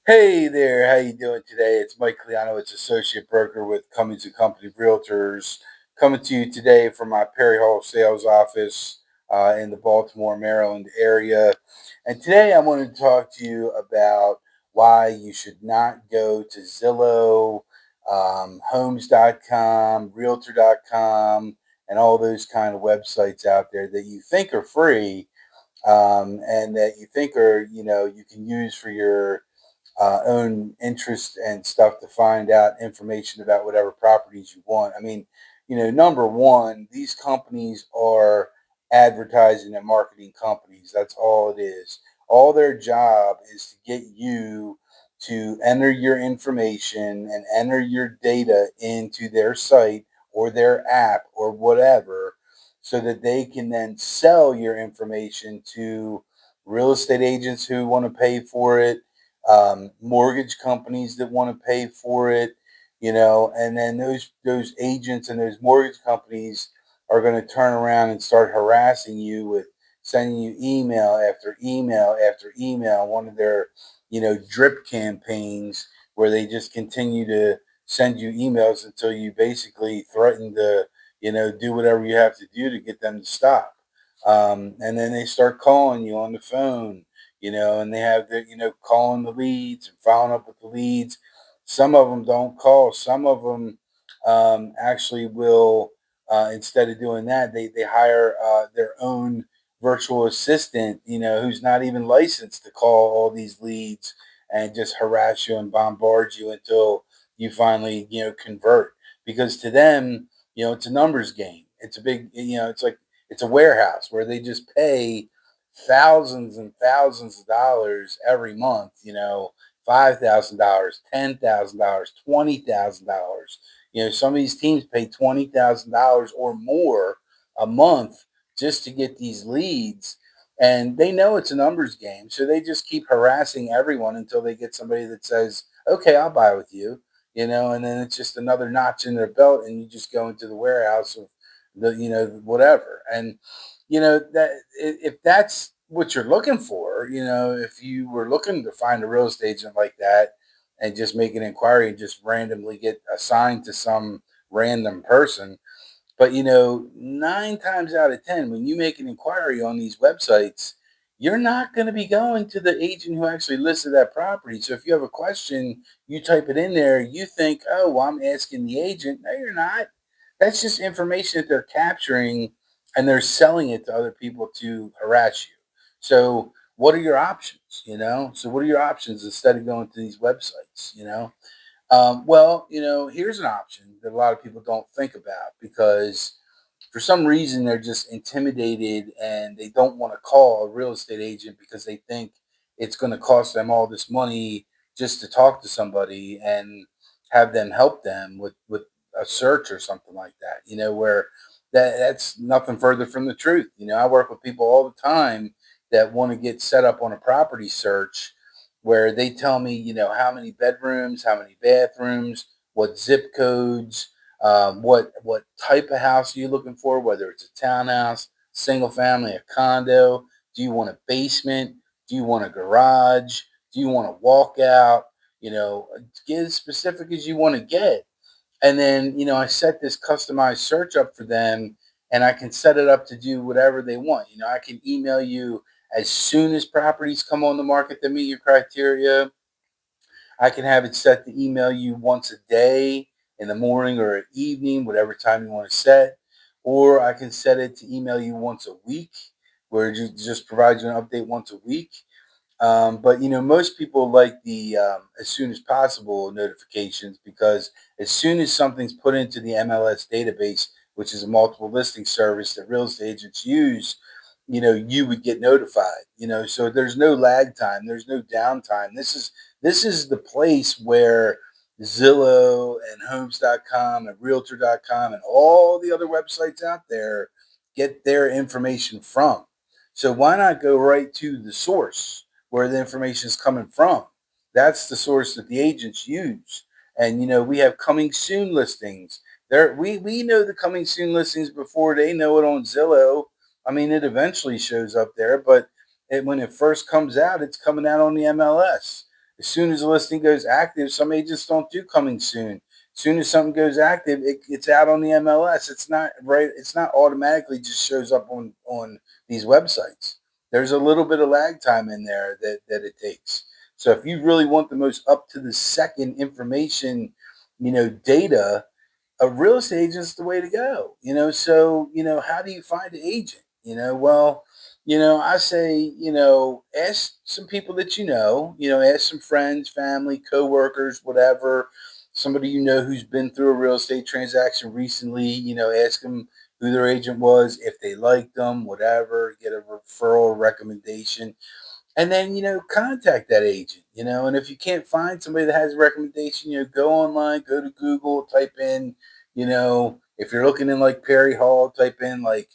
Hey there, how you doing today? It's Mike Klijanowicz, associate broker with Cummings and Company Realtors, coming to you today from my Perry Hall sales office in the Baltimore, Maryland area. And today I want to talk to you about why you should not go to Zillow, Homes.com, Realtor.com, and all those kind of websites out there that you think are free, and that you think are, you can use for your own interest and stuff to find out information about whatever properties you want. I mean, number one, these companies are advertising and marketing companies. That's all it is. All their job is to get you to enter your information and enter your data into their site or their app or whatever, so that they can then sell your information to real estate agents who want to pay for it, mortgage companies that want to pay for it, and then those agents and those mortgage companies are going to turn around and start harassing you with sending you email after email after email. One of their, drip campaigns where they just continue to send you emails until you basically threaten to, do whatever you have to do to get them to stop. And then they start calling you on the phone, and they have the, calling the leads and following up with the leads. Some of them don't call. Some of them actually will, instead of doing that, they hire their own virtual assistant, who's not even licensed to call all these leads and just harass you and bombard you until you finally, convert. Because to them, it's a numbers game. It's a big, it's like it's a warehouse where they just pay thousands and thousands of dollars every month, $5,000, $10,000, $20,000. Some of these teams pay $20,000 or more a month just to get these leads. And they know it's a numbers game. So they just keep harassing everyone until they get somebody that says, okay, I'll buy with you, and then it's just another notch in their belt. And you just go into the warehouse of the, whatever. And that if that's what you're looking for, if you were looking to find a real estate agent like that and just make an inquiry and just randomly get assigned to some random person. But 9 times out of 10, when you make an inquiry on these websites, you're not going to be going to the agent who actually listed that property. So if you have a question, you type it in there, you think, oh, well, I'm asking the agent. No, you're not. That's just information that they're capturing, and they're selling it to other people to harass you. So what are your options? So what are your options instead of going to these websites? Well, here's an option that a lot of people don't think about, because for some reason they're just intimidated and they don't want to call a real estate agent because they think it's going to cost them all this money just to talk to somebody and have them help them with a search or something like that, where that's nothing further from the truth. I work with people all the time that want to get set up on a property search, where they tell me, how many bedrooms, how many bathrooms, what zip codes, what type of house are you looking for, whether it's a townhouse, single family, a condo. Do you want a basement? Do you want a garage? Do you want a walkout? Get as specific as you want to get. And then, I set this customized search up for them, and I can set it up to do whatever they want. I can email you as soon as properties come on the market that meet your criteria. I can have it set to email you once a day, in the morning or at evening, whatever time you want to set. Or I can set it to email you once a week, where it just provides you an update once a week. But most people like the as soon as possible notifications, because as soon as something's put into the MLS database, which is a multiple listing service that real estate agents use, you would get notified. So there's no lag time, there's no downtime. This is the place where Zillow and Homes.com and Realtor.com and all the other websites out there get their information from. So why not go right to the source where the information is coming from? That's the source that the agents use. And we have coming soon listings. There we know the coming soon listings before they know it on Zillow. I mean, it eventually shows up there, but when it first comes out, it's coming out on the MLS. As soon as the listing goes active, some agents don't do coming soon. As soon as something goes active, it's out on the MLS. It's not right. It's not automatically just shows up on these websites. There's a little bit of lag time in there that it takes. So if you really want the most up to the second information, data, a real estate agent's the way to go. So how do you find an agent? Well, I say, ask some people that ask some friends, family, coworkers, whatever, somebody who's been through a real estate transaction recently. Ask them who their agent was, if they liked them, whatever. Get a referral recommendation, and then contact that agent. And if you can't find somebody that has a recommendation, go online, go to Google, type in, if you're looking in like Perry Hall, type in like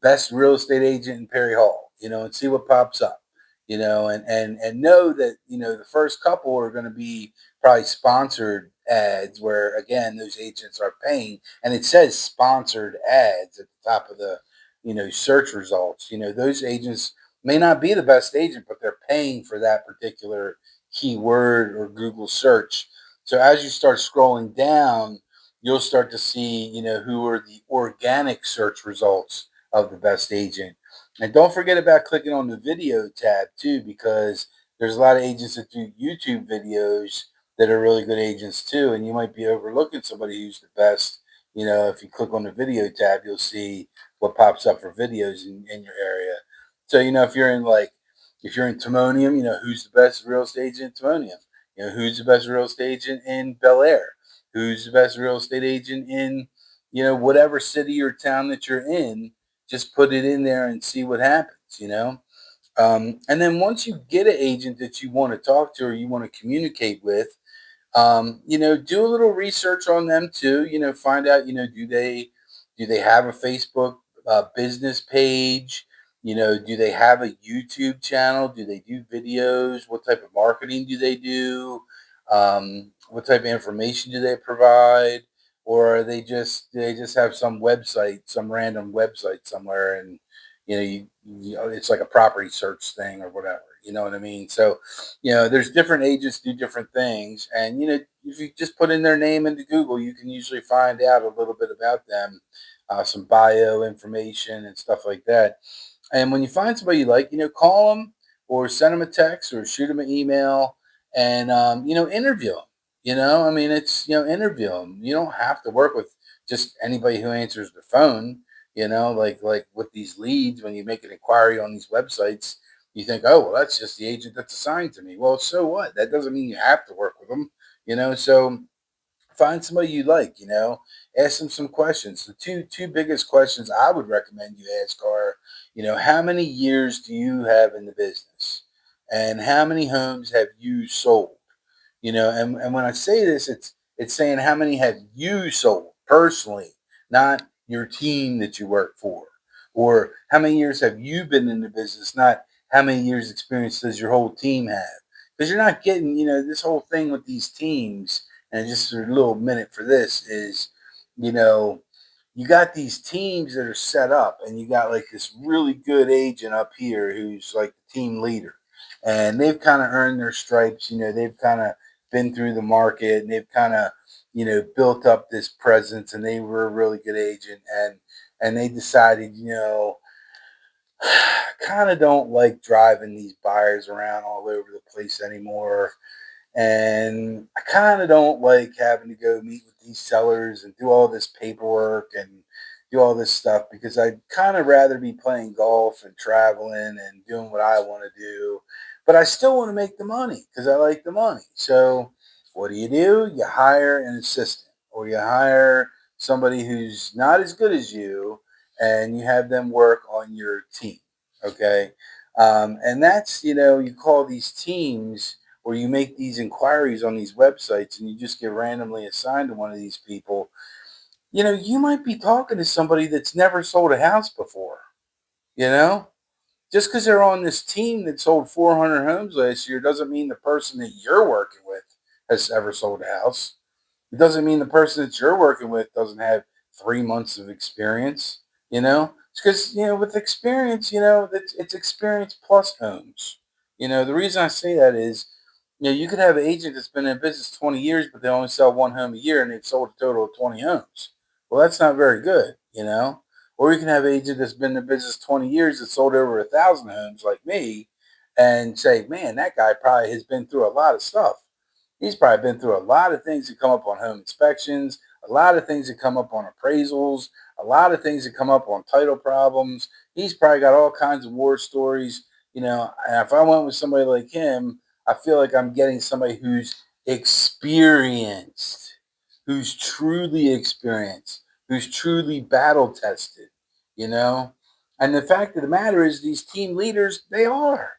best real estate agent in Perry Hall, and see what pops up. And know that the first couple are going to be probably sponsored ads where again those agents are paying, and it says sponsored ads at the top of the search results. Those agents may not be the best agent, but they're paying for that particular keyword or Google search. So as you start scrolling down, you'll start to see, who are the organic search results of the best agent. And don't forget about clicking on the video tab too, because there's a lot of agents that do YouTube videos that are really good agents too. And you might be overlooking somebody who's the best. If you click on the video tab, you'll see what pops up for videos in your area. So, if you're in Timonium, who's the best real estate agent in Timonium? Who's the best real estate agent in Bel Air? Who's the best real estate agent in, whatever city or town that you're in? Just put it in there and see what happens. And then once you get an agent that you want to talk to or you want to communicate with, do a little research on them too. Find out, do they have a Facebook business page? Do they have a YouTube channel? Do they do videos? What type of marketing do they do? What type of information do they provide? Or are they just have some website, some random website somewhere, and it's like a property search thing or whatever. You know what I mean? So there's different agents do different things. And, if you just put in their name into Google, you can usually find out a little bit about them, some bio information and stuff like that. And when you find somebody you like, call them or send them a text or shoot them an email and, interview them. I mean, interview them. You don't have to work with just anybody who answers the phone, like with these leads, when you make an inquiry on these websites, you think, oh, well, that's just the agent that's assigned to me. Well, so what? That doesn't mean you have to work with them, so find somebody you like, ask them some questions. The two biggest questions I would recommend you ask are, how many years do you have in the business? And how many homes have you sold? And when I say this, it's saying how many have you sold personally, not your team that you work for, or how many years have you been in the business, not how many years experience does your whole team have? Because you're not getting, this whole thing with these teams. And just a little minute for this is, you know, you got these teams that are set up, and you got like this really good agent up here who's like the team leader, and they've kind of earned their stripes. They've kind of been through the market, and they've kind of built up this presence, and they were a really good agent, and they decided, kind of don't like driving these buyers around all over the place anymore. And I kind of don't like having to go meet with these sellers and do all this paperwork and do all this stuff, because I'd kind of rather be playing golf and traveling and doing what I want to do. But I still want to make the money because I like the money. So what do? You hire an assistant, or you hire somebody who's not as good as you, and you have them work on your team. Okay. And that's, you call these teams, or you make these inquiries on these websites, and you just get randomly assigned to one of these people. You might be talking to somebody that's never sold a house before. you know just because they're on this team that sold 400 homes last year doesn't mean the person that you're working with has ever sold a house. It doesn't mean the person that you're working with doesn't have 3 months of experience. It's because, with experience, it's experience plus homes. The reason I say that is, You could have an agent that's been in business 20 years, but they only sell one home a year and they've sold a total of 20 homes. Well, that's not very good. Or you can have an agent that's been in business 20 years that sold over 1,000 homes like me and say, man, that guy probably has been through a lot of stuff. He's probably been through a lot of things that come up on home inspections, a lot of things that come up on appraisals, a lot of things that come up on title problems. He's probably got all kinds of war stories. And if I went with somebody like him, I feel like I'm getting somebody who's experienced, who's truly experienced, who's truly battle tested, you know? And the fact of the matter is, these team leaders, they are.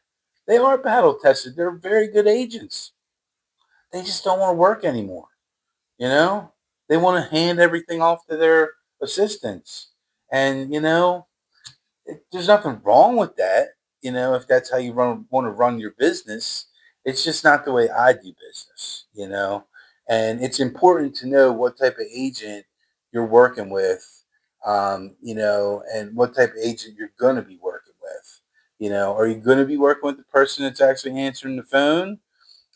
They are battle tested. They're very good agents. They just don't want to work anymore, you know? They want to hand everything off to their assistants. And there's nothing wrong with that, if that's how you want to run your business. It's just not the way I do business. And it's important to know what type of agent you're working with, and what type of agent you're going to be working with. Are you going to be working with the person that's actually answering the phone?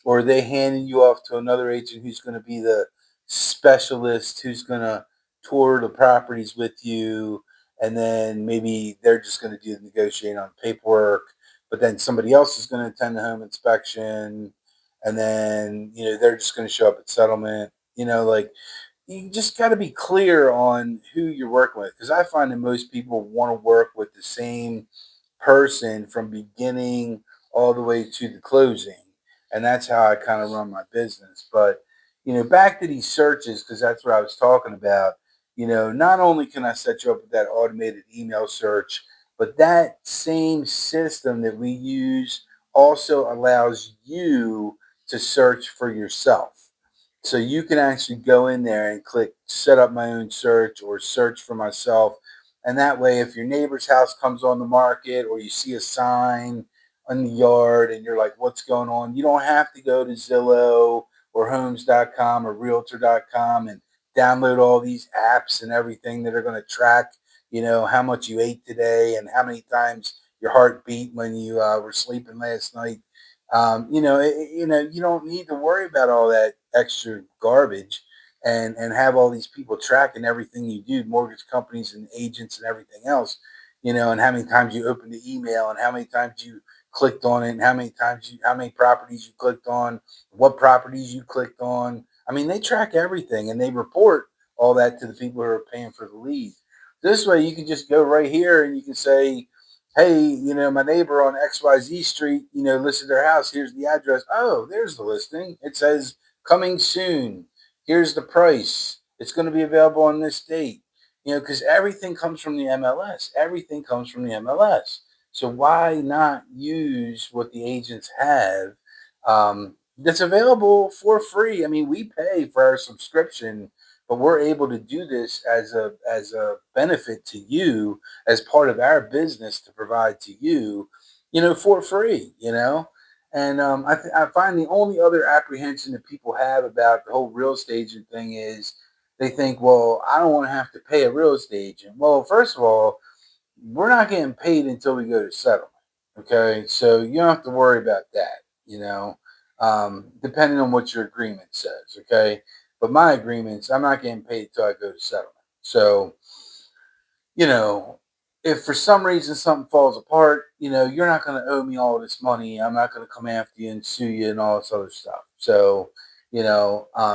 Or are they handing you off to another agent who's going to be the specialist who's going to tour the properties with you, and then maybe they're just going to do the negotiating on paperwork, but then somebody else is going to attend the home inspection, and then they're just going to show up at settlement. Like, you just got to be clear on who you're working with, because I find that most people want to work with the same person from beginning all the way to the closing. And that's how I kind of run my business. But back to these searches, because that's what I was talking about. Not only can I set you up with that automated email search, but that same system that we use also allows you to search for yourself. So you can actually go in there and click set up my own search or search for myself. And that way, if your neighbor's house comes on the market or you see a sign on the yard and you're like, what's going on? You don't have to go to Zillow or homes.com or realtor.com and download all these apps and everything that are going to track, how much you ate today and how many times your heart beat when you were sleeping last night. You don't need to worry about all that extra garbage and have all these people tracking everything you do, mortgage companies and agents and everything else, and how many times you opened the email and how many times you clicked on it and how many properties you clicked on, what properties you clicked on. I mean, they track everything and they report all that to the people who are paying for the lead. This way you can just go right here and you can say, hey, my neighbor on XYZ Street, listed their house. Here's the address. Oh, there's the listing. It says coming soon. Here's the price. It's going to be available on this date, because everything comes from the MLS. Everything comes from the MLS. So why not use what the agents have that's available for free? I mean, we pay for our subscription, but we're able to do this as a benefit to you, as part of our business to provide to you, for free. And I find the only other apprehension that people have about the whole real estate agent thing is they think, well, I don't want to have to pay a real estate agent. Well, first of all, we're not getting paid until we go to settlement. Okay. So you don't have to worry about that, depending on what your agreement says. Okay. But my agreements, I'm not getting paid until I go to settlement. So, you know, if for some reason something falls apart, you're not going to owe me all this money. I'm not going to come after you and sue you and all this other stuff. So,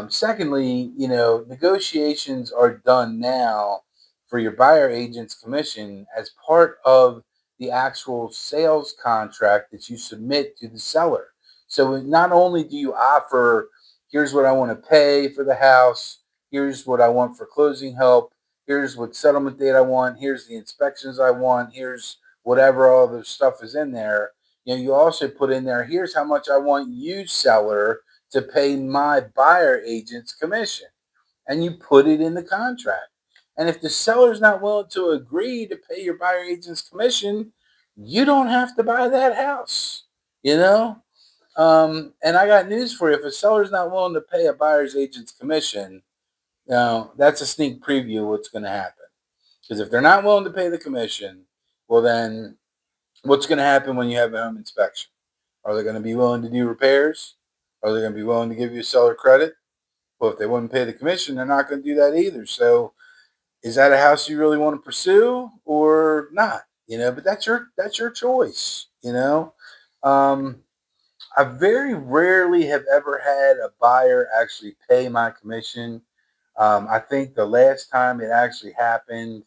secondly, negotiations are done now for your buyer agent's commission as part of the actual sales contract that you submit to the seller. So not only do you offer, here's what I want to pay for the house, here's what I want for closing help, here's what settlement date I want, here's the inspections I want, here's whatever all the stuff is in there. You also put in there, here's how much I want you, seller, to pay my buyer agent's commission. And you put it in the contract. And if the seller's not willing to agree to pay your buyer agent's commission, you don't have to buy that house, you know? And I got news for you. If a seller's not willing to pay a buyer's agent's commission, that's a sneak preview of what's going to happen. Because if they're not willing to pay the commission, well, then what's going to happen when you have a home inspection? Are they going to be willing to do repairs? Are they going to be willing to give you a seller credit? Well, if they wouldn't pay the commission, they're not going to do that either. So, is that a house you really want to pursue or not? But that's your choice. Um, I very rarely have ever had a buyer actually pay my commission. I think the last time it actually happened,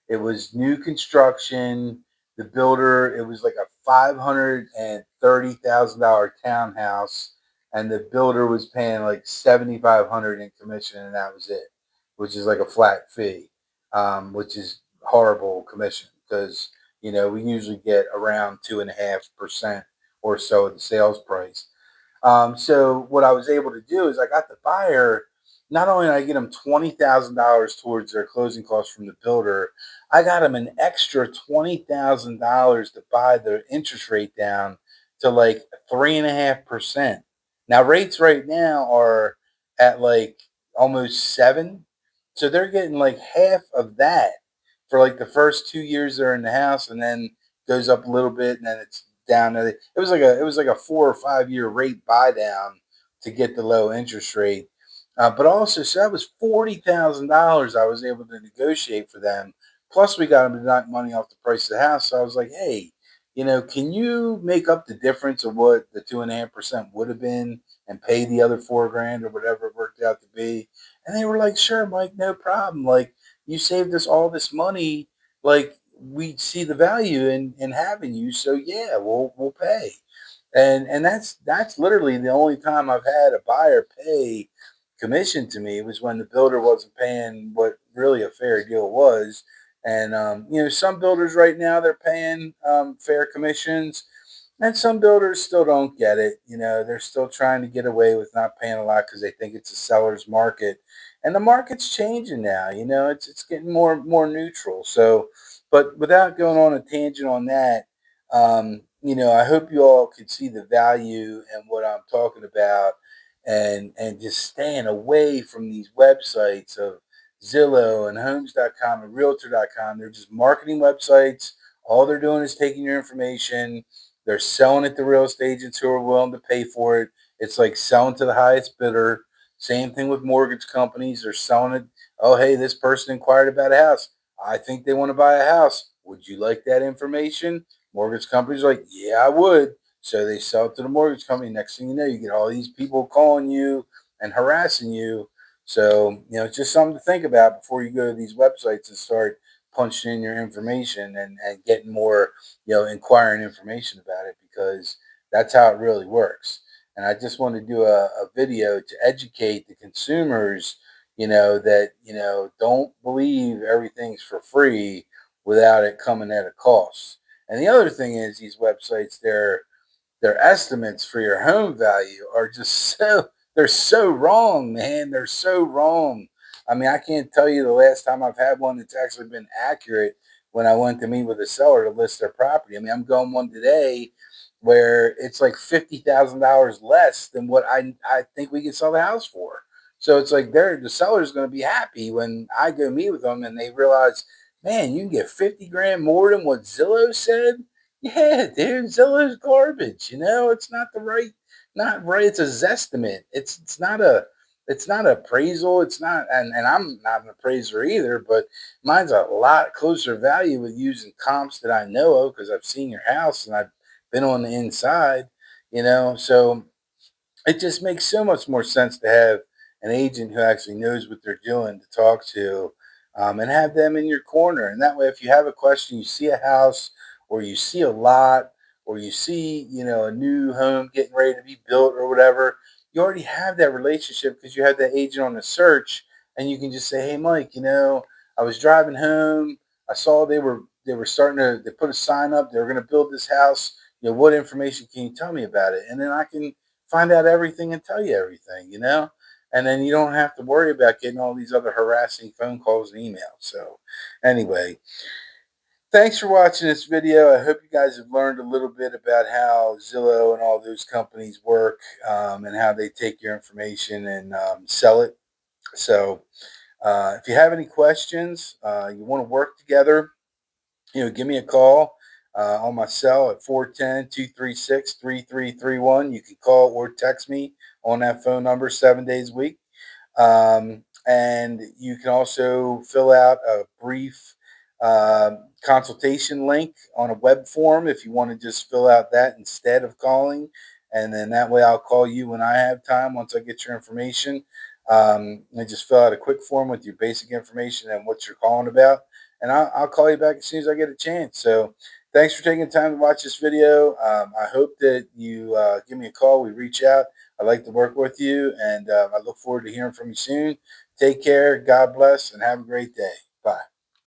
it was new construction. The builder, it was like a $530,000 townhouse, and the builder was paying like 7,500 in commission, and that was it, which is like a flat fee, which is horrible commission because we usually get around 2.5% or so of the sales price. So what I was able to do is I got the buyer. Not only did I get them $20,000 towards their closing costs from the builder, I got them an extra $20,000 to buy their interest rate down to like 3.5%. Now rates right now are at like almost 7, so they're getting like half of that for like the first 2 years they're in the house, and then goes up a little bit, and then it's down. It was like a 4 or 5 year rate buy down to get the low interest rate. But also, so that was $40,000 I was able to negotiate for them. Plus, we got them to knock money off the price of the house. So I was like, hey, can you make up the difference of what the 2.5% would have been and pay the other 4 grand or whatever it worked out to be? And they were like, sure, Mike, no problem. Like, you saved us all this money. Like, we see the value in having you. So yeah, we'll pay. And that's literally the only time I've had a buyer pay commission to me was when the builder wasn't paying what really a fair deal was. And some builders right now they're paying fair commissions, and some builders still don't get it. They're still trying to get away with not paying a lot because they think it's a seller's market, and the market's changing now. It's getting more neutral. So, but without going on a tangent on that, I hope you all could see the value in what I'm talking about, and just staying away from these websites of Zillow and Homes.com and Realtor.com. They're just marketing websites. All they're doing is taking your information. They're selling it to real estate agents who are willing to pay for it. It's like selling to the highest bidder. Same thing with mortgage companies. They're selling it. Oh, hey, this person inquired about a house. I think they want to buy a house. Would you like that information? Mortgage companies are like, yeah, I would. So they sell it to the mortgage company. Next thing you know, you get all these people calling you and harassing you. So, it's just something to think about before you go to these websites and start punching in your information and getting more, inquiring information about it, because that's how it really works. And I just want to do a video to educate the consumers, that, don't believe everything's for free without it coming at a cost. And the other thing is these websites, their estimates for your home value are just they're so wrong, man. They're so wrong. I mean, I can't tell you the last time I've had one that's actually been accurate when I went to meet with a seller to list their property. I mean, I'm going one today where it's like $50,000 less than what I think we can sell the house for. So it's like the seller's going to be happy when I go meet with them and they realize, man, you can get 50 grand more than what Zillow said. Yeah, dude, Zillow's garbage. It's not right. It's a zestimate. It's not appraisal. It's not, and I'm not an appraiser either, but mine's a lot closer value with using comps that I know of because I've seen your house and I've been on the inside. So it just makes so much more sense to have an agent who actually knows what they're doing to talk to, and have them in your corner. And that way, if you have a question, you see a house, or you see a lot, or you see, a new home getting ready to be built or whatever, you already have that relationship because you have that agent on the search, and you can just say, hey, Mike, I was driving home. I saw they were starting to they put a sign up. They were going to build this house. What information can you tell me about it? And then I can find out everything and tell you everything. And then you don't have to worry about getting all these other harassing phone calls and emails. So, anyway, thanks for watching this video. I hope you guys have learned a little bit about how Zillow and all those companies work, and how they take your information and sell it. So, if you have any questions, you want to work together, give me a call on my cell at 410-236-3331. You can call or text me on that phone number 7 days a week. And you can also fill out a brief consultation link on a web form if you want to just fill out that instead of calling. And then that way I'll call you when I have time once I get your information. And just fill out a quick form with your basic information and what you're calling about. And I'll call you back as soon as I get a chance. So thanks for taking the time to watch this video. I hope that you give me a call. We reach out. I'd like to work with you, and I look forward to hearing from you soon. Take care. God bless, and have a great day. Bye.